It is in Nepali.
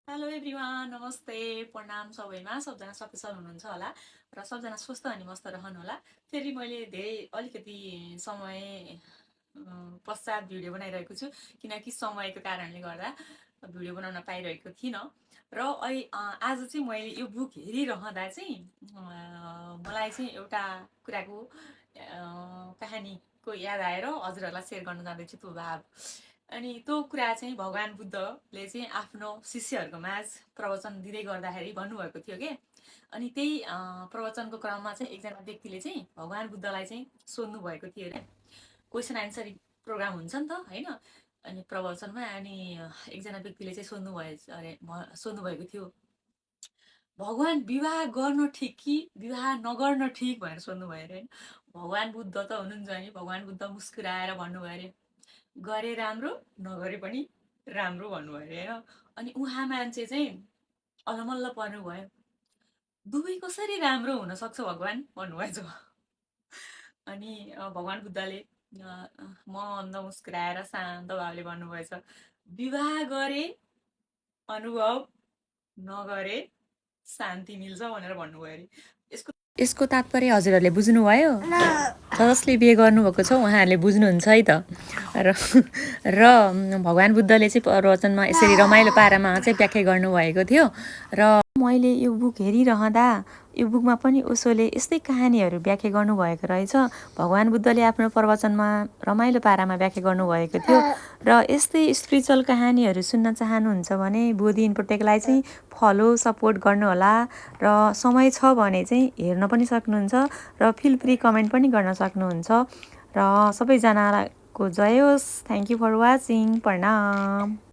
हेलो एभ्रिवान, नमस्ते, प्रणाम सबैमा। सबजना सकुशल हुनुहुन्छ होला र सबजना स्वस्थ अनि मस्त रहनुहोला। फेरि मैले अलिकति समय पश्चात भिडियो बनाइरहेको छु, किनकि समयको कारणले गर्दा भिडियो बनाउन पाइरहेको थिइनँ। र आज चाहिँ मैले यो बुक हेरिरहँदा चाहिँ मलाई चाहिँ एउटा कुराको कहानीको याद आएर हजुरहरूलाई सेयर गर्न जाँदैछु त्यो भाव। अनि त्यो कुरा चाहिँ भगवान् बुद्धले चाहिँ आफ्नो शिष्यहरूको माझ प्रवचन दिँदै गर्दाखेरि भन्नुभएको थियो के। अनि त्यही प्रवचनको क्रममा चाहिँ एकजना व्यक्तिले चाहिँ भगवान् बुद्धलाई चाहिँ सोध्नु भएको थियो अरे। क्वेसन एन्सर प्रोग्राम हुन्छ नि त होइन। अनि प्रवचनमा अनि एकजना व्यक्तिले चाहिँ सोध्नुभएको थियो, भगवान् विवाह गर्न ठिक कि विवाह नगर्न ठिक भनेर सोध्नुभयो अरे होइन। भगवान् बुद्ध त हुनुहुन्छ नि, भगवान् बुद्ध मुस्कुराएर भन्नुभयो अरे, गरे राम्रो नगरे पनि राम्रो भन्नुभयो अरे होइन। अनि उहाँ मान्छे चाहिँ अलमल्ल पर्नुभयो, दुवै कसरी राम्रो हुन सक्छ भगवान् भन्नुभएछ। अनि भगवान् बुद्धले मन्द मुस्कुराएर शान्त भावले भन्नुभएछ, विवाह गरे अनुभव नगरे शान्ति मिल्छ भनेर भन्नुभयो अरे। यसको तात्पर्य हजुरहरूले बुझ्नुभयो? जसले बिहे गर्नुभएको छ उहाँहरूले बुझ्नुहुन्छ है त। र भगवान् बुद्धले चाहिँ प्रवचनमा यसरी रमाइलो पारामा चाहिँ व्याख्या गर्नुभएको थियो। र मैले यो बुक हेरिरहँदा यो बुकमा पनि उसोले यस्तै कहानीहरू व्याख्या गर्नुभएको रहेछ। भगवान् बुद्धले आफ्नो प्रवचनमा रमाइलो पारामा व्याख्या गर्नुभएको थियो। र यस्तै स्पिरिचुअल कहानीहरू सुन्न चाहनुहुन्छ भने बोधी इन्फोटेकलाई चाहिँ फलो सपोर्ट गर्नुहोला। र समय छ भने चाहिँ हेर्न पनि सक्नुहुन्छ र फिल फ्री कमेन्ट पनि गर्न सक्नुहुन्छ। र सबैजनाको जय होस्। Thank you for watching. प्रणाम।